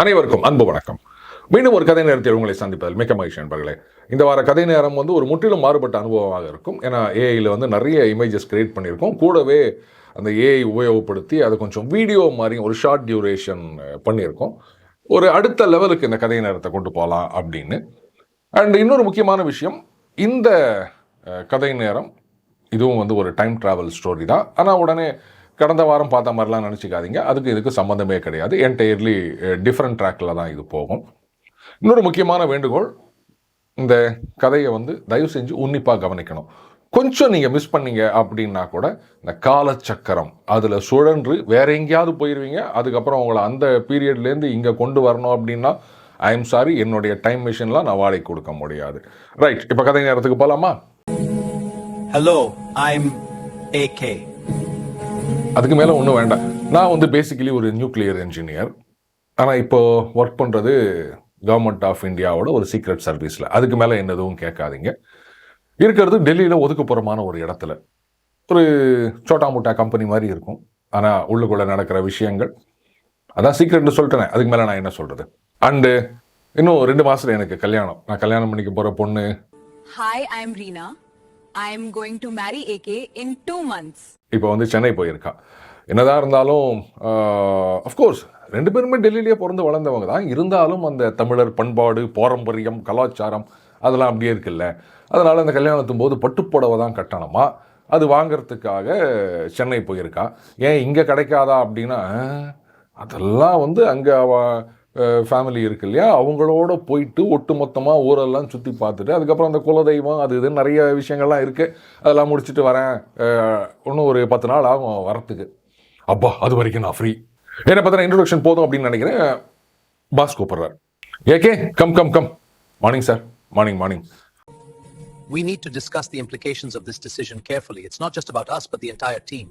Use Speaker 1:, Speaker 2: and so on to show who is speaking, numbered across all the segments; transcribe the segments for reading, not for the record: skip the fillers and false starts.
Speaker 1: அனைவருக்கும் அன்பு வணக்கம். மீண்டும் ஒரு கதை நேரத்தில் உங்களை சந்திப்பதில் மிக்க மகிழ்ச்சி நண்பர்களே. இந்த வார கதை நேரம் ஒரு முற்றிலும் மாறுபட்ட அனுபவமாக இருக்கும். ஏன்னா ஏஐயில் நிறைய இமேஜஸ் கிரியேட் பண்ணியிருக்கோம். கூடவே அந்த ஏஐ உபயோகப்படுத்தி அதை கொஞ்சம் வீடியோ மாதிரி ஒரு ஷார்ட் டியூரேஷன் பண்ணியிருக்கோம். ஒரு அடுத்த லெவலுக்கு இந்த கதை நேரத்தை கொண்டு போகலாம் அப்படின்னு. அண்ட் இன்னொரு முக்கியமான விஷயம், இந்த கதை நேரம் இதுவும் ஒரு டைம் ட்ராவல் ஸ்டோரி தான். ஆனால் உடனே கடந்த வாரம் பார்த்த மாதிரிலாம் நினச்சிக்காதீங்க. அதுக்கு இதுக்கு சம்மந்தமே கிடையாது. என்டையர்லி டிஃப்ரெண்ட் ட்ராக்கில் தான் இது போகும். இன்னொரு முக்கியமான வேண்டுகோள், இந்த கதையை தயவு செஞ்சு உன்னிப்பாக கவனிக்கணும். கொஞ்சம் நீங்கள் மிஸ் பண்ணீங்க அப்படின்னா கூட இந்த காலச்சக்கரம் அதில் சுழன்று வேற எங்கேயாவது போயிடுவீங்க. அதுக்கப்புறம் உங்களை அந்த பீரியட்லேருந்து இங்கே கொண்டு வரணும் அப்படின்னா ஐ எம் சாரி, என்னுடைய டைம் மிஷின்லாம் நான் வாடகை கொடுக்க முடியாது. ரைட், இப்போ கதை நேரத்துக்கு போகலாமா?
Speaker 2: Hello, I'm AK.
Speaker 1: அதுக்கு மேலே ஒன்றும் வேண்டாம். நான் பேசிக்கலி ஒரு நியூக்ளியர் என்ஜினியர். ஆனால் இப்போ ஒர்க் பண்ணுறது கவர்மெண்ட் ஆஃப் இந்தியாவோட ஒரு சீக்ரெட் சர்வீஸில். அதுக்கு மேலே என்ன எதுவும் கேட்காதீங்க. இருக்கிறது டெல்லியில் ஒதுக்குப்புறமான ஒரு இடத்துல ஒரு சோட்டா மூட்டா கம்பெனி மாதிரி இருக்கும். ஆனால் உள்ளுக்குள்ளே நடக்கிற விஷயங்கள் அதான் சீக்ரெட்னு சொல்லிட்டேன். அதுக்கு மேலே நான் என்ன சொல்கிறது. அண்டு இன்னும் 2 மாதத்தில் எனக்கு கல்யாணம். நான் கல்யாணம் பண்ணிக்க போகிற பொண்ணு,
Speaker 3: hi, I am Reena. I am going to marry AK in 2 months.
Speaker 1: இப்போ சென்னை போயிருக்கா. என்னதான் இருந்தாலும் அஃப்கோர்ஸ் 2 பேருமே டெல்லியிலேயே பிறந்து வளர்ந்தவங்க தான். இருந்தாலும் அந்த தமிழர் பண்பாடு, பாரம்பரியம், கலாச்சாரம் அதெல்லாம் அப்படியே இருக்குல்ல. அதனால் அந்த கல்யாணத்தும் போது பட்டுப்புடவை தான் கட்டணமா. அது வாங்கிறதுக்காக சென்னை போயிருக்கா. ஏன் இங்கே கிடைக்காதா அப்படின்னா, அதெல்லாம் அங்கே ஃபேமிலி இருக்கு இல்லையா, அவங்களோட போயிட்டு ஒட்டு மொத்தமாக ஊரெல்லாம் சுற்றி பார்த்துட்டு அதுக்கப்புறம் அந்த குலதெய்வம் அது இது நிறைய விஷயங்கள்லாம் இருக்குது. அதெல்லாம் முடிச்சுட்டு வரேன். இன்னும் ஒரு 10 நாள் ஆகும் வரத்துக்கு. அப்பா, அது வரைக்கும் நான் ஃப்ரீ. என்னை பற்றின இன்ட்ரோடக்ஷன் போதும் அப்படின்னு நினைக்கிறேன். பாஸ் கூப்பிட்றாரு. AK, come come come. Morning sir. Morning.
Speaker 2: We need to discuss the implications of this decision carefully. It's not just about us, but the entire team.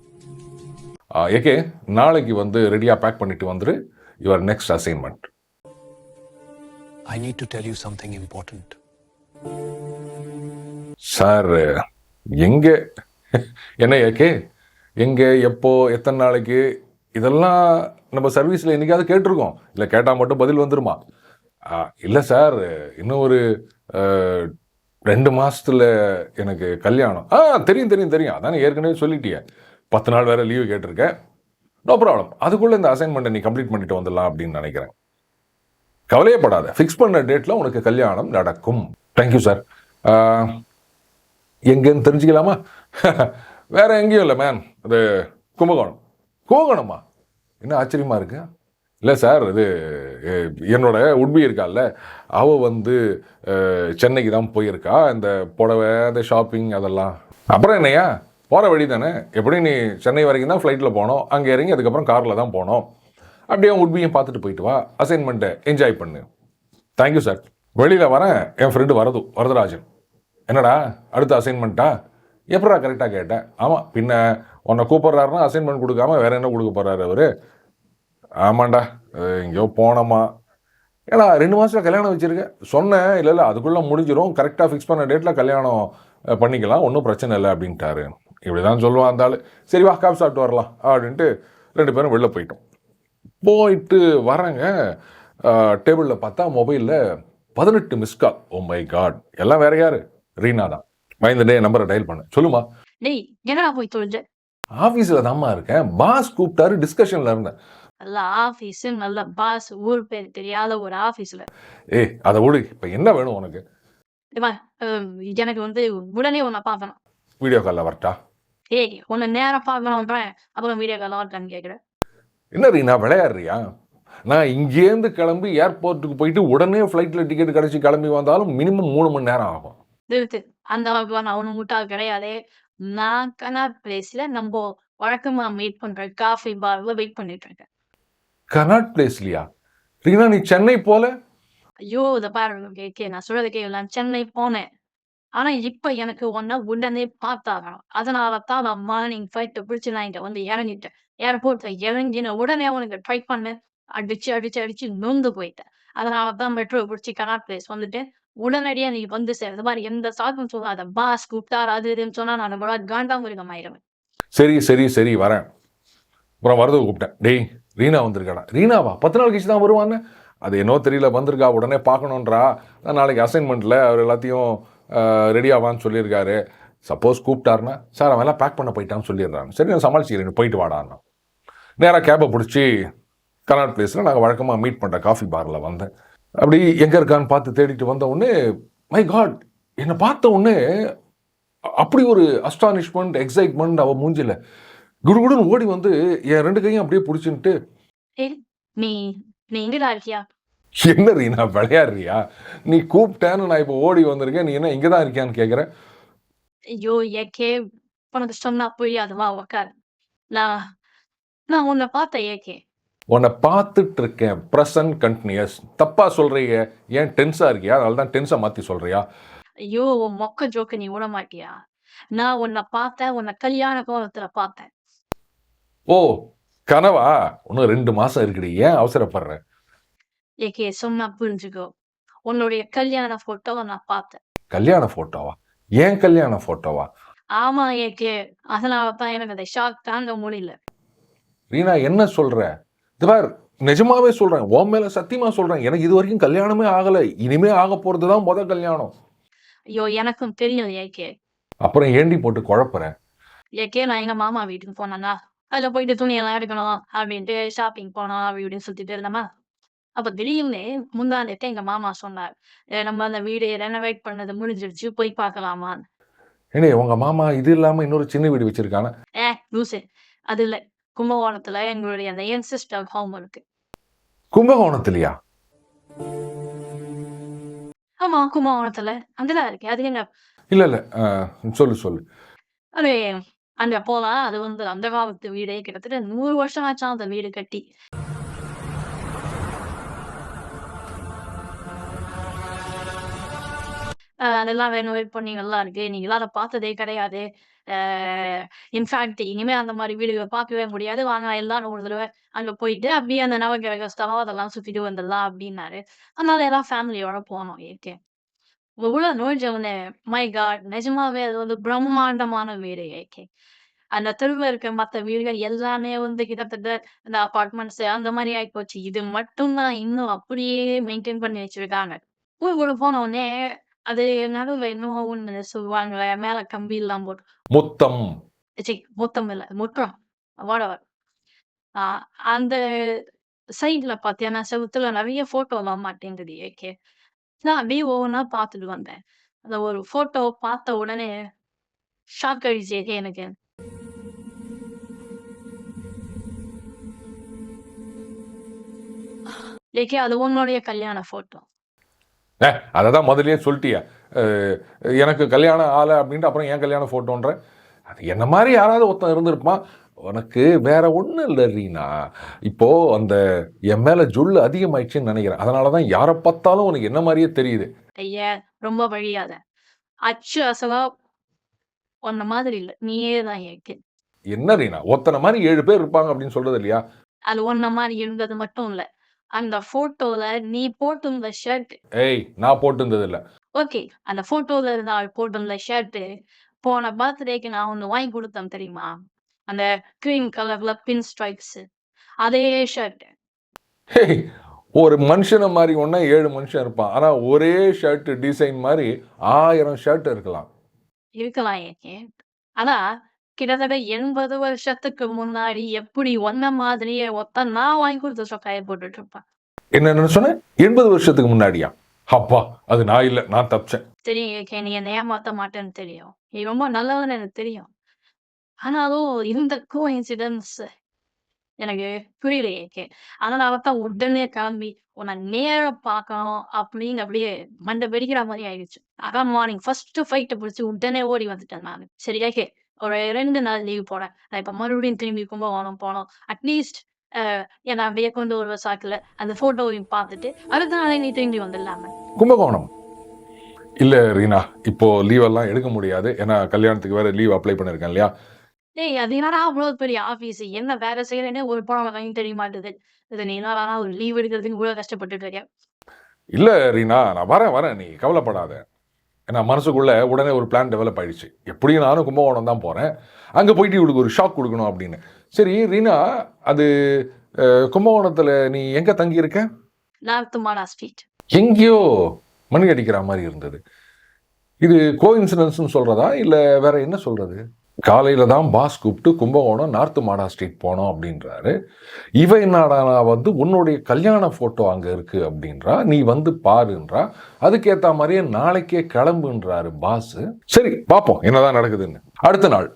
Speaker 1: AK, நாளைக்கு ரெடியாக பேக் பண்ணிட்டு வந்துரு. Your next assignment.
Speaker 2: I need to tell you something important.
Speaker 1: Sir, எங்கே என்ன AK, எங்கே, எப்போ, எத்தனை நாளைக்கு, இதெல்லாம் நம்ம சர்வீஸில் என்றைக்காவது கேட்டிருக்கோம். இல்லை கேட்டால் மட்டும் பதில் வந்துருமா? இல்லை சார், இன்னும் ஒரு 2 மாதத்தில் எனக்கு கல்யாணம். தெரியும். அதான் ஏற்கனவே சொல்லிட்டியே. 10 நாள் வேறு லீவு கேட்டிருக்கேன். No problem. அதுக்குள்ளே இந்த அசைன்மெண்ட்டை நீ கம்ப்ளீட் பண்ணிட்டு வந்துடலாம் அப்படின்னு நினைக்கிறேன். கவலையப்படாத, ஃபிக்ஸ் பண்ண டேட்டில் உனக்கு கல்யாணம் நடக்கும். Thank you sir. எங்கேன்னு தெரிஞ்சுக்கலாமா? வேற எங்கேயும் இல்லை மேன், அது கும்பகோணமா? என்ன ஆச்சரியமாக இருக்கு? இல்லை சார், இது என்னோட உட்பி இருக்கால்ல, அவள் சென்னைக்கு தான் போயிருக்கா. இந்த புடவை, இந்த ஷாப்பிங் அதெல்லாம். அப்புறம் என்னையா, போகிற வழி தானே. எப்படி நீ சென்னை வரைக்கும் தான் ஃப்ளைட்டில் போனோம், அங்கே இறங்கி அதுக்கப்புறம் காரில் தான் போனோம். அப்படியே உட்பியும் பார்த்துட்டு போயிட்டு வா, அசைன்மெண்ட்டை என்ஜாய் பண்ணு. Thank you sir. வெளியில் வரேன். என் ஃப்ரெண்டு வரதராஜன். என்னடா அடுத்த அசைன்மெண்ட்டா? எப்படா கரெக்டாக கேட்டேன். ஆமாம், பின்ன உன்னை கூப்பிட்றாருன்னா அசைன்மெண்ட் கொடுக்காம வேற என்ன கொடுக்க போகிறாரு அவர்? ஆமாண்டா, எங்கேயோ போனோமா. ஏன்னா 2 மாதத்தில் கல்யாணம் வச்சுருக்கேன் சொன்னேன். இல்லை அதுக்குள்ளே முடிஞ்சிடும், கரெக்டாக ஃபிக்ஸ் பண்ண டேட்டில் கல்யாணம் பண்ணிக்கலாம், ஒன்றும் பிரச்சனை இல்லை அப்படின்ட்டாரு. இப்படி தான் சொல்லுவான் அந்த ஆள். சரி வா, காஃபி சாப்பிட்டு வரலாம் அப்படின்ட்டு 2 பேரும் வெளில போயிட்டு வரேங்க. டேபிளில் பார்த்தா மொபைலில் 18 மிஸ்கால். ஓ மை காட், எல்லாம் வேற யாரு? ரீனா தான். பயந்துட்டே நம்பரை டயல் பண்ண. சொல்லுமா.
Speaker 4: டேய், என்னடா போய் தொலைஞ்ச?
Speaker 1: ஆஃபீஸில் தான்மா இருக்கேன். பாஸ் கூப்பிட்டாரு, டிஸ்கஷனில் இருந்தேன்.
Speaker 4: நல்ல ஆஃபீஸு, நல்ல பாஸ், ஊர் பேர் தெரியாத ஒரு ஆஃபீஸில்.
Speaker 1: அதை விடு. இப்போ என்ன வேணும் உனக்கு?
Speaker 4: எனக்கு உடனே உன்னை பார்க்கணும்.
Speaker 1: வீடியோ காலில் வரட்டா?
Speaker 4: உன்னை நேரம் பார்க்கணுன்றேன், அப்புறம் வீடியோ காலில் வரட்டான்னு கேட்குறேன்.
Speaker 1: என்ன ரீனா, விளையாடுறியா? நான் இங்கேருந்து கிளம்பி ஏர்போர்ட்டுக்கு போயிட்டு உடனே ஃப்ளைட்டில் டிக்கெட் கிடச்சி கிளம்பி வந்தாலும் மினிமம் 3 மணி நேரம் ஆகும்.
Speaker 4: அந்த அளவுக்கு நான் ஒன்றும் முட்டாள் கிடையாது. நான் கனாட் பிளேஸில் நம்ம வழக்கமாக மீட் பண்ணுற காஃபி பார்ல வெயிட் பண்ணிட்டு இருக்கேன்.
Speaker 1: கனாட் பிளேஸ்லையா? ரீனா, நீ சென்னை போல?
Speaker 4: ஐயோ, இதை பாருங்க, நான் சொல்றது கேட்கலாம். சென்னை போனேன். ஆனா இப்ப எனக்கு உடனே பார்த்தாகணும். அதனால தான் நான் மார்னிங் ஃப்ளைட்டை பிடிச்சி நான் இங்க இறங்கிட்டேன். ஏர்போர்ட்ல இறங்கின உடனே அவனுக்கு ட்ரை பண்ணேன். அடிச்சு நொந்து போயிட்டேன். அதனால தான் மெட்ரோ பிடிச்சி கனாட் பிளேஸ் உடனடியா நீ சேரு. இந்த மாதிரி எந்த சாக்கும் சொல்லாத. பாஸ் கூப்பிட்டாரு அது இதுன்னு சொன்னா நான் காண்டாமிருகம் ஆயிடுவேன்.
Speaker 1: சரி வரேன். அப்புறம் வரது கூப்பிட்டேன். டேய், ரீனா வந்திருக்காடா. ரீனாவா? 10 நாள் கழிச்சு தான் வருவான்னு. அது என்னோ தெரியல வந்திருக்கா, உடனே பார்க்கணுன்றா. நான் நாளைக்கு அசைன்மெண்ட்டில் அவர் எல்லாத்தையும் ரெடி ஆவான்னு சொல்லியிருக்காரு. சப்போஸ் கூப்பிட்டாருன்னா, சார் அவன் எல்லாம் பேக் பண்ண போயிட்டான்னு சொல்லிடுறாங்க. சரி நான் சமாளிச்சுக்கிறேன், போயிட்டு வாடான்னா. நேராக கேபை பிடிச்சி கர்நாட் பிளேஸில் நாங்கள் வழக்கமாக மீட் பண்ணுற காஃபி பாரில் வந்தேன். அப்படி எங்கே இருக்கான்னு பார்த்து தேடிட்டு வந்த உடனே, மை காட், என்னை பார்த்த உடனே அப்படி ஒரு அஸ்டானிஷ்மெண்ட், எக்ஸைட்மெண்ட் அவள் மூஞ்சில. குடுகுடுன்னு ஓடி வந்து என் 2 கையும் அப்படியே பிடிச்சின்ட்டு,
Speaker 4: ஏய் நீ நீ எங்கடா இருக்கியா?
Speaker 1: என்ன ரீனா விளையாடுறியா? நீ கூப்பிட்டேன்னு நான் இப்போ ஓடி வந்திருக்கேன், நீ என்ன இங்கே தான் இருக்கியான்னு கேட்குறேன்.
Speaker 4: ஐயோ! ஏகே உனக்கு சொன்னா புரியாது, வா உட்காரு. நான் நான் உன்னை பார்த்தேன் ஏகே.
Speaker 1: உன்னை பார்த்துட்டு இருக்கேன், ப்ரெசன்ட் கண்டினியூஸ். தப்பாக சொல்கிறீங்க, ஏன் டென்ஸாக இருக்கியா? அதனால தான் டென்ஸை மாற்றி சொல்கிறியா?
Speaker 4: ஐயோ! உன் மொக்க ஜோக்க நீ விட மாட்டியா? நான் உன்னை பார்த்தேன், உன்னை கல்யாண கோலத்துல பார்த்தேன்.
Speaker 1: ஓ, கனவா? இன்னும் 2 மாதம் இருக்குடி, ஏன் அவசரப்படுற?
Speaker 4: ஏகே சொன்னா புரிஞ்சுக்கோ. உன்னுடைய கல்யாண ஃபோட்டோவை நான் பார்த்தேன்.
Speaker 1: கல்யாண ஃபோட்டோவா? ஏன் கல்யாண ஃபோட்டோவா?
Speaker 4: ஆமா ஏகே. அதனால தான் எனக்கு அந்த ஷாக் தாங்க முடியல.
Speaker 1: ரீனா என்ன சொல்ற? இது பார், நிஜமாவே சொல்றேன், உன் மேல சத்தியமா சொல்றேன், எனக்கு இது வரைக்கும் கல்யாணமே ஆகல. இனிமே ஆக போறது தான் முத கல்யாணம்.
Speaker 4: ஐயோ! எனக்கும் தெரியும் ஏகே.
Speaker 1: அப்புறம் ஏண்டி போட்டு குழப்புற?
Speaker 4: ஏகே நான் எங்க மாமா வீட்டுக்கு போனேன்னா, அதுல போயிட்டு துணியெல்லாம் எடுக்கணும் அப்படின்ட்டு ஷாப்பிங் போனோம் அப்படி இப்படின்னு சுத்திட்டு இருந்தோமா. அப்ப திடீர்னு முந்தா நேத்து எங்க மாமா சொன்னார். நம்ம அந்த வீடு ரெனோவேட் பண்ணது முடிஞ்சிருச்சு, போய் பார்க்கலாமான்னு.
Speaker 1: ஏனே உங்க மாமா இது இல்லாம இன்னொரு சின்ன வீடு வச்சிருக்கானா?
Speaker 4: லூசு. அது இல்ல. கும்பகோணத்துல எங்களுடைய அந்த ancestral ஹோம் இருக்கு.
Speaker 1: கும்பகோணத்திலயா?
Speaker 4: ஆமா, கும்பகோணத்துல அங்கதான் இருக்கு. அது என்ன?
Speaker 1: இல்ல இல்ல, சொல்லு சொல்லு.
Speaker 4: அது அங்க போலாம். அது வந்து அந்த காலத்து வீடே, கிட்டத்தட்ட 100 வருஷம் ஆச்சாம் அந்த வீடு கட்டி. அதெல்லாம் ரெனோவேட் பண்ணி நல்லா இருக்கு. நீங்கலாம் அத பார்த்ததே கிடையாது. அ இன்ஃபாக்ட் இனிமே அந்த மாரி வீடுகள பார்க்கவே முடியாது. வாங்க எல்லாரும் ஒரு தடவ அங்க போயிட்டு அப்படியே அந்த நவகிரக ஸ்தலம் அதெல்லாம் சுத்திட்டு வந்துடலாம் அப்டின்னாரு. அதனால எல்லாம் ஃபேமிலியோட போனோம் ஏகே. உள்ள நுழைஞ்ச உடனே மை காட்! நிஜமாவே அது வந்து பிரம்மாண்டமான வீடு ஏகே. அந்த தெருவுல இருக்க மத்த வீடுகள் எல்லாமே வந்து கிட்டத்தட்ட இந்த அபார்ட்மெண்ட்ஸ் அந்த மாரி ஆயிப்போச்சு. இது மட்டும் தான் இன்னும் அப்படியே மெயின்டெயின் பண்ணி வச்சிருக்காங்க. உள்ளுக்குள்ள போன உடனே அது நடுவுல என்னமோ ஒண்ணு சொல்லுவாங்கல்ல, மேல கம்பிலாம் போட்டு.
Speaker 1: முத்தம்.
Speaker 4: முத்தம் இல்ல, முற்றம். வாடவர். ஆ அந்த சைடுல பார்த்தீங்கன்னா, செவுத்துல நெறைய ஃபோட்டோலாம் மாட்டியிருந்தது ஏகே. நான் அப்படியே ஒவ்வொன்னா பார்த்துட்டு வந்தேன். அந்த ஒரு ஃபோட்டோ பார்த்த உடனே ஷாக் ஆயிடுச்சு ஏகே எனக்கு. ஏகே அது உன்னுடைய கல்யாண ஃபோட்டோ.
Speaker 1: அததான் முதல்லயே சொல்லிட்டியா? எனக்கு கல்யாணம் ஆகலை அப்படின்ட்டு அப்புறம் ஏன் கல்யாண ஃபோட்டோன்ற? அது என்ன மாதிரி யாராவது ஒருத்தன் இருந்திருப்பான். உனக்கு வேற ஒன்றும் இல்லை ரீனா. இப்போ அந்த என் மேலே ஜொல்லு அதிகமாயிடுச்சுன்னு நினைக்கிறேன். அதனால தான் யாரை பார்த்தாலும் உனக்கு என்ன மாதிரியே தெரியுது.
Speaker 4: ஐய! ரொம்ப வழியாத. அச்சு அசலா உன்ன மாதிரி இல்ல. நீயே தான் ஏகே.
Speaker 1: என்ன ரீனா, ஒருத்தனை மாதிரி 7 பேர் இருப்பாங்க அப்படின்னு சொல்றது இல்லையா?
Speaker 4: அது உன்ன மாரி இருந்தது மட்டும் இல்ல. அந்த ஃபோட்டோல நீ போட்டிருந்த ஷர்ட்.
Speaker 1: ஏய், நான் போட்டிருந்தது இல்லை.
Speaker 4: ஓகே. அந்த ஃபோட்டோல நான் போட்டிருந்த ஷர்ட்டு, போன பர்த்டேக்கு நான் ஒண்ணு வாங்கி குடுத்தேன் தெரியுமா? அந்த கிரீம் கலர்ல பின் ஸ்ட்ரைப்ஸ். அதே ஷர்ட்.
Speaker 1: ஹேய், ஒரு மனுஷனை மாதிரி ஒன்றா 7 மனுஷன் இருப்பான். ஆனால் ஒரே ஷர்ட் டிசைன் மாதிரி 1000 ஷர்ட் இருக்கலாம்.
Speaker 4: இருக்கலாம் ஏகே. ஆனா, கிட்டத்தட்ட 80 வருஷத்துக்கு முன்னாடி எப்படி உன்ன மாதிரியே ஒருத்தன் நான் வாங்கி குடுத்த சொக்காய போட்டுட்டு இருப்பான்.
Speaker 1: என்ன சொன்னேன்? 80 வருஷத்துக்கு முன்னாடியா? அப்பா, அது நான் இல்லை, நான் தப்பிச்சேன்.
Speaker 4: தெரியும் ஏகே. நீ என்ன ஏமாத்த மாட்டேன்னு தெரியும். நீ ரொம்ப நல்லவன்னு எனக்கு தெரியும். ஆனாலும் இந்த கோஇன்சிடென்ஸ் எனக்கு புரியல ஏகே. அதனால தான் உடனே கிளம்பி உன்ன நேரா பார்க்கணும் அப்படின்னு அப்படியே மண்டை வெடிக்கிற மாரி ஆயிடுச்சு. அதான் மார்னிங் ஃபர்ஸ்ட்டு ஃப்ளைட்ட புடிச்சு உடனே ஓடி வந்துட்டேன் நானு. சரி ஓகே. ஒரு 2 நாள் லீவ் போடேன். நான் இப்ப மறுபடியும் திரும்பி கும்பகோணம் போணும். அட்லீஸ்ட் என்ன அப்படியே கொண்டு வருவ சாக்குல அந்த ஃபோட்டோவையும் பார்த்துட்டு, அடுத்த நாளே நீ திரும்பி வந்துடலாமே.
Speaker 1: கும்பகோணம் இல்லை ரீனா, இப்போ லீவெல்லாம் எடுக்க முடியாது. ஏன்னா கல்யாணத்துக்கு வேற லீவ் அப்ளை பண்ணியிருக்கேன் இல்லையா?
Speaker 4: டேய் அது என்னடா அவ்வளோ பெரிய ஆஃபீஸ். என்ன வேலை செய்றேன்னே ஒரு பழம் தெரிய மாட்டுது. இது நீ என்னடானா ஒரு லீவ் எடுக்கிறதுக்கு இவ்வளோ கஷ்டப்பட்டுட்டு இருக்க.
Speaker 1: இல்லை ரீனா, நான் வரேன், நீ கவலைப்படாத. ஏன்னா மனசுக்குள்ள உடனே ஒரு பிளான் டெவலப் ஆயிடுச்சு. எப்படியும் நானும் கும்பகோணம் தான் போகிறேன். அங்கே போயிட்டு இவளுக்கு ஒரு ஷாக் கொடுக்கணும் அப்படின்னு. சரி ரீனா, அது கும்பகோணத்தில் நீ எங்கே தங்கியிருக்க?
Speaker 4: நார்த் மாடா ஸ்ட்ரீட்.
Speaker 1: எங்கேயோ மணி அடிக்கிற மாதிரி இருந்தது. இது கோஇன்சிடன்ஸ்னு சொல்றதா இல்லை வேற என்ன சொல்றது? காலையில தான் பாஸ் கூப்பிட்டு கும்பகோணம் நார்த் மாடா ஸ்ட்ரீட் போனோம் அப்படின்றாரு. இவ என்னடா வந்து உன்னுடைய கல்யாண போட்டோ அங்க இருக்கு அப்படின்றா, நீ வந்து பாருன்றா, அதுக்கேற்ற மாதிரியே நாளைக்கே கிளம்புன்றாரு பாஸ். சரி பார்ப்போம் என்னதான் நடக்குதுன்னு. அடுத்த நாள்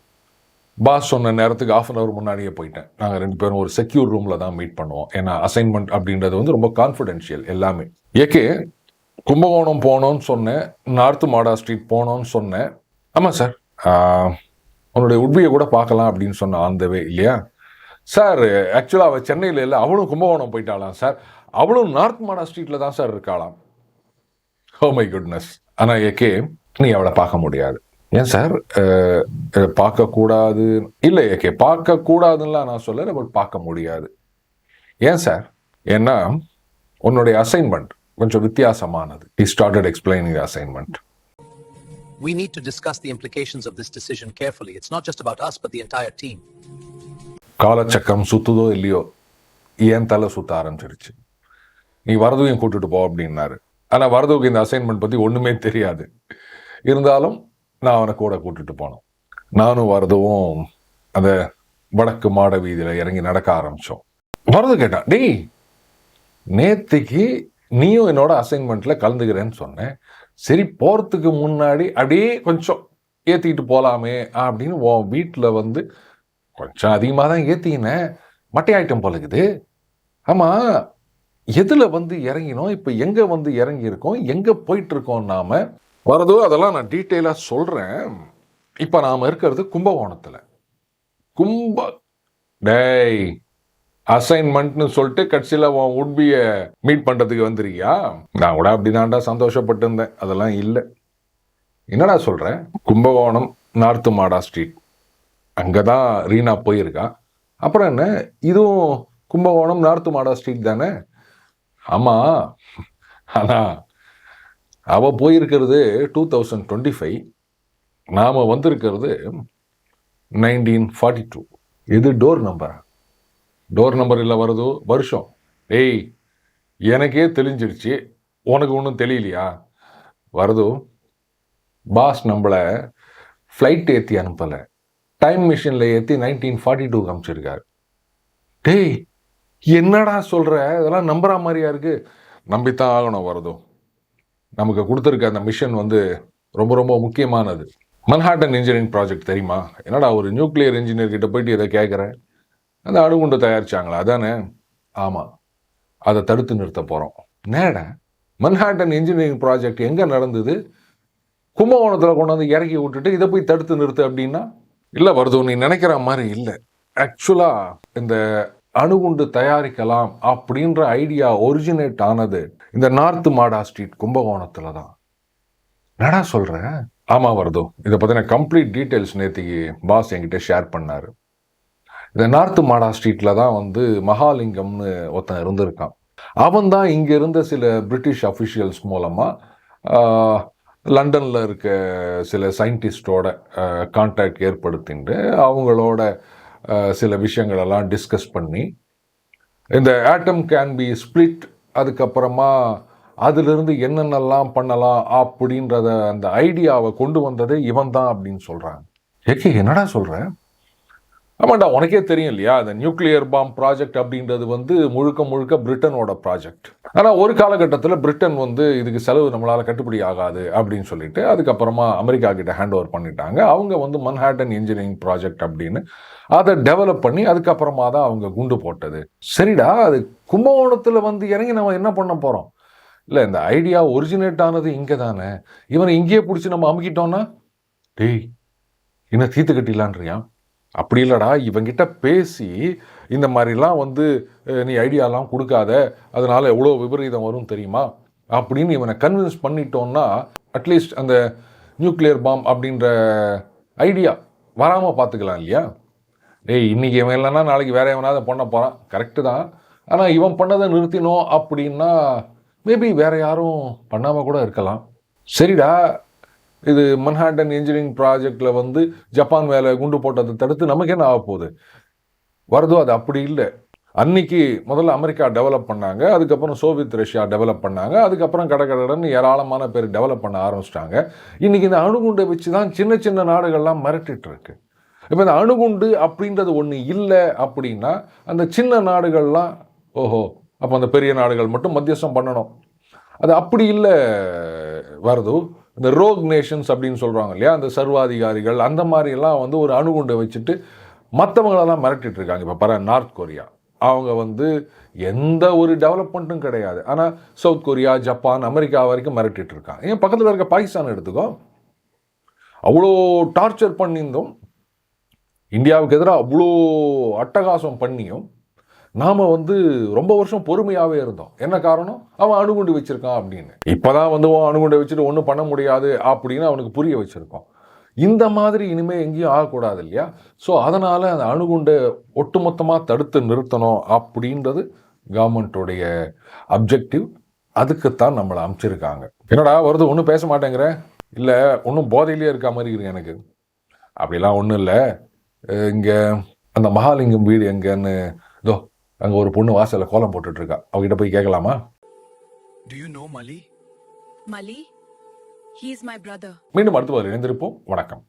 Speaker 1: பாஸ் சொன்ன நேரத்துக்கு 1/2 hour முன்னாடியே போயிட்டேன். நாங்கள் 2 பேரும் ஒரு செக்யூர் ரூமில் தான் மீட் பண்ணுவோம். ஏன்னா அசைன்மெண்ட் அப்படின்றது வந்து ரொம்ப கான்ஃபிடென்ஷியல் எல்லாமே. ஏகே கும்பகோணம் போனோன்னு சொன்னேன், நார்த் மாடா ஸ்ட்ரீட் போனோன்னு சொன்னேன். ஆமாம் சார், உன்னுடைய உட்பியை கூட பார்க்கலாம் அப்படின்னு சொன்ன ஆன் த வே இல்லையா சார்? ஆக்சுவலாக அவள் சென்னையில் இல்லை, அவளும் கும்பகோணம் போயிட்டாளாம் சார். அவளும் நார்த் மாடா ஸ்ட்ரீட்டில் தான் சார் இருக்காளாம். Oh my goodness. ஆனால் ஏகே நீ அவளை பார்க்க முடியாது. ஏன் சார் பார்க்கக்கூடாது? இல்லை ஏகே, பார்க்கக்கூடாதுன்னெலாம் நான் சொல்லலை, பட் பார்க்க முடியாது. ஏன் சார்? ஏன்னா உன்னுடைய அசைன்மெண்ட் கொஞ்சம் வித்தியாசமானது. He started explaining the assignment.
Speaker 2: We need to discuss the implications of this decision carefully. It's not just about us, but the entire team.
Speaker 1: காலச்சக்கம் சுத்துதோ இல்லையோ, ஏன் தலை சுத்த ஆரம்பிச்சிருச்சு. நீ வரதுவையும் கூட்டிட்டு போ அப்படின்னாரு. ஆனால் வரதுவுக்கு இந்த அசைன்மெண்ட் பற்றி ஒன்றுமே தெரியாது. இருந்தாலும் நான் அவனை கூட கூட்டிட்டு போனோம். நானும் வரதுவும் அந்த வடக்கு மாட வீதியில் இறங்கி நடக்க ஆரம்பித்தோம். வரது கேட்டான், டேய் நேத்திக்கு நீயும் என்னோட அசைன்மெண்ட்டில் கலந்துக்கிறேன்னு சொன்னேன். சரி போகிறதுக்கு முன்னாடி அப்படியே கொஞ்சம் ஏற்றிக்கிட்டு போகலாமே அப்படின்னு உன் வீட்டில் வந்து கொஞ்சம் அதிகமாக தான் ஏற்றிக்கினேன், மட்டை ஐட்டம் போலக்குது. ஆமாம், எதில் வந்து இறங்கினோம், இப்போ எங்கே வந்து இறங்கியிருக்கோம், எங்கே போயிட்டுருக்கோம் நாம்? வரதோ அதெல்லாம் நான் டீட்டெயிலாக சொல்கிறேன். இப்போ நாம் இருக்கிறது கும்பகோணத்தில். டேய் அசைன்மெண்ட்னு சொல்லிட்டு கட்சியில் உன் உட்பியை மீட் பண்ணுறதுக்கு வந்துருக்கியா? நான் கூட அப்படி தான்டா சந்தோஷப்பட்டு இருந்தேன். அதெல்லாம் இல்லை. என்னடா சொல்கிறேன்? கும்பகோணம் நார்த் மாடா ஸ்ட்ரீட், அங்கே தான் ரீனா போயிருக்கா. அப்புறம் என்ன, இதுவும் கும்பகோணம் நார்த் மாடா ஸ்ட்ரீட் தானே? ஆமாம், ஆனால் அவள் போயிருக்கிறது 2025, நாம் வந்திருக்கிறது 1942. இது டோர் நம்பரா? டோர் நம்பர் இல்லை வருது, வருஷம். ஏய் எனக்கே தெளிஞ்சிடுச்சு, உனக்கு ஒன்றும் தெரியலையா? வருது பாஸ் நம்மளை ஃப்ளைட் ஏற்றி அனுப்பலை, டைம் மிஷினில் ஏற்றி 1942 காமிச்சிருக்காரு. டேய் என்னடா சொல்கிற? இதெல்லாம் நம்புற மாதிரியா இருக்குது? நம்பித்தான் ஆகணும். வருதோ நமக்கு கொடுத்துருக்க அந்த மிஷன் வந்து ரொம்ப ரொம்ப முக்கியமானது. மன்ஹாட்டன் இன்ஜினியரிங் ப்ராஜெக்ட் தெரியுமா? என்னடா ஒரு நியூக்ளியர் இன்ஜினியர் கிட்ட போயிட்டு இதை கேட்குறேன். அந்த அணுகுண்டு தயாரிச்சாங்களா அதானே? ஆமாம், அதை தடுத்து நிறுத்த போகிறோம். நேடா மன்ஹாட்டன் இன்ஜினியரிங் ப்ராஜெக்ட் எங்கே நடந்தது? கும்பகோணத்தில் கொண்டு வந்து இறக்கி விட்டுட்டு இதை போய் தடுத்து நிறுத்து அப்படின்னா? இல்லை வருது, நீ நினைக்கிற மாதிரி இல்லை. ஆக்சுவலாக இந்த அணுகுண்டு தயாரிக்கலாம் அப்படின்ற ஐடியா ஒரிஜினேட் ஆனது இந்த நார்த் மாடா ஸ்ட்ரீட் கும்பகோணத்தில் தான். என்னடா சொல்கிறேன்? ஆமாம் வருதோ, இதை பற்றின கம்ப்ளீட் டீட்டெயில்ஸ் நேற்றுக்கு பாஸ் என்கிட்ட ஷேர் பண்ணார். இந்த நார்த் மாடா ஸ்ட்ரீட்டில் தான் வந்து மகாலிங்கம்னு ஒருத்தன் இருந்திருக்கான். அவன் தான் இங்கே இருந்த சில பிரிட்டிஷ் அஃபிஷியல்ஸ் மூலமாக லண்டனில் இருக்க சில சயின்டிஸ்டோட கான்டாக்ட் ஏற்படுத்திட்டு அவங்களோட சில விஷயங்களெல்லாம் டிஸ்கஸ் பண்ணி இந்த ஆட்டம் கேன் பி ஸ்பிளிட், அதுக்கப்புறமா அதிலிருந்து என்னென்னலாம் பண்ணலாம் அப்படின்றத அந்த ஐடியாவை கொண்டு வந்ததே இவன் தான் அப்படின்னு சொல்கிறாங்க. ஏகே என்னடா சொல்கிறேன்? ஆமாண்டா, உனக்கே தெரியும் இல்லையா, அந்த நியூக்ளியர் பாம் ப்ராஜெக்ட் அப்படின்றது வந்து முழுக்க முழுக்க பிரிட்டனோட ப்ராஜெக்ட். ஆனால் ஒரு காலகட்டத்தில் பிரிட்டன் வந்து இதுக்கு செலவு நம்மளால் கட்டுப்படி ஆகாது அப்படின்னு சொல்லிட்டு அதுக்கப்புறமா அமெரிக்கா கிட்ட ஹேண்ட் ஓவர் பண்ணிட்டாங்க. அவங்க வந்து மன்ஹாட்டன் இன்ஜினியரிங் ப்ராஜெக்ட் அப்படின்னு அதை டெவலப் பண்ணி அதுக்கப்புறமா தான் அவங்க குண்டு போட்டது. சரிடா, அது கும்பகோணத்தில் வந்து இறங்கி நம்ம என்ன பண்ண போகிறோம்? இல்லை, இந்த ஐடியா ஒரிஜினேட் ஆனது இங்கே தானே, இவனை இங்கேயே பிடிச்சி நம்ம அமுக்கிட்டோன்னா டேய் என்ன தீர்த்து கட்டிடலான்றியா? அப்படி இல்லைடா, இவங்கிட்ட பேசி இந்த மாதிரிலாம் வந்து நீ ஐடியாலாம் கொடுக்காத, அதனால் எவ்வளோ விபரீதம் வரும் தெரியுமா அப்படின்னு இவனை கன்வின்ஸ் பண்ணிட்டோன்னா அட்லீஸ்ட் அந்த நியூக்ளியர் பாம் அப்படின்ற ஐடியா வராமல் பார்த்துக்கலாம் இல்லையா? டேய் இன்றைக்கி இவன் இல்லைன்னா நாளைக்கு வேற எவனாவது பண்ண போகிறான், கரெக்டு தான். ஆனால் இவன் பண்ணதை நிறுத்தினோம் அப்படின்னா மேபி வேற யாரும் பண்ணாமல் கூட இருக்கலாம். சரிடா, இது மன்ஹாட்டன் இன்ஜினியரிங் ப்ராஜெக்டில் வந்து ஜப்பான் மேலே குண்டு போட்டதை தடுத்து நமக்கு என்ன ஆக போகுது? வருதோ அது அப்படி இல்லை. அன்னைக்கு முதல்ல அமெரிக்கா டெவலப் பண்ணாங்க, அதுக்கப்புறம் சோவியத் ரஷ்யா டெவலப் பண்ணாங்க, அதுக்கப்புறம் கடன்னு ஏராளமான பேர் டெவலப் பண்ண ஆரம்பிச்சிட்டாங்க. இன்னைக்கு இந்த அணுகுண்டை வச்சு தான் சின்ன சின்ன நாடுகள்லாம் மிரட்டிட்டு இருக்கு. இப்போ இந்த அணுகுண்டு அப்படின்றது ஒன்று இல்லை அப்படின்னா அந்த சின்ன நாடுகள்லாம் ஓஹோ அப்போ அந்த பெரிய நாடுகள் மட்டும் மத்தியஸ்தம் பண்ணணும். அது அப்படி இல்லை வருது. இந்த ரோக் நேஷன்ஸ் அப்படின்னு சொல்கிறாங்க இல்லையா, அந்த சர்வாதிகாரிகள் அந்த மாதிரியெல்லாம் வந்து ஒரு அணுகுண்டை வச்சுட்டு மற்றவங்களெல்லாம் மிரட்டிட்டு இருக்காங்க. இப்போ நார்த் கொரியா அவங்க எந்த ஒரு டெவலப்மெண்ட்டும் கிடையாது, ஆனால் சவுத் கொரியா, ஜப்பான், அமெரிக்கா வரைக்கும் மிரட்டிட்டு இருக்காங்க. ஏன் பக்கத்தில் இருக்க பாகிஸ்தான் எடுத்துக்கோ, அவ்வளோ டார்ச்சர் பண்ணியிருந்தோம், இந்தியாவுக்கு எதிராக அவ்வளோ அட்டகாசம் பண்ணியும் நாம் ரொம்ப வருஷம் பொறுமையாகவே இருந்தோம். என்ன காரணம்? அவன் அணுகுண்டு வச்சுருக்கான் அப்படின்னு. இப்போ தான் அணுகுண்டை வச்சுட்டு ஒன்றும் பண்ண முடியாது அப்படின்னு அவனுக்கு புரிய வச்சுருக்கோம். இந்த மாதிரி இனிமேல் எங்கேயும் ஆகக்கூடாது இல்லையா? ஸோ அதனால் அந்த அணுகுண்டை ஒட்டுமொத்தமாக தடுத்து நிறுத்தணும் அப்படின்றது கவர்மெண்ட்டுடைய அப்ஜெக்டிவ். அதுக்குத்தான் நம்மளை அமைச்சிருக்காங்க. என்னடா வருது ஒன்றும் பேச மாட்டேங்கிற, இல்லை ஒன்றும் போதையிலே இருக்க மாதிரி இருக்கு எனக்கு. அப்படிலாம் ஒன்றும் இல்லை. இங்கே அந்த மகாலிங்கம் வீடு எங்கன்னு இதோ அங்கே ஒரு பொண்ணு வாசலில் கோலம் போட்டுட்ருக்கா, அவகிட்ட போய் கேட்கலாமா?
Speaker 2: Do you know Mali?
Speaker 3: Mali, he is my brother.
Speaker 1: மீண்டும் அடுத்த இணைந்திருப்போம். வணக்கம்.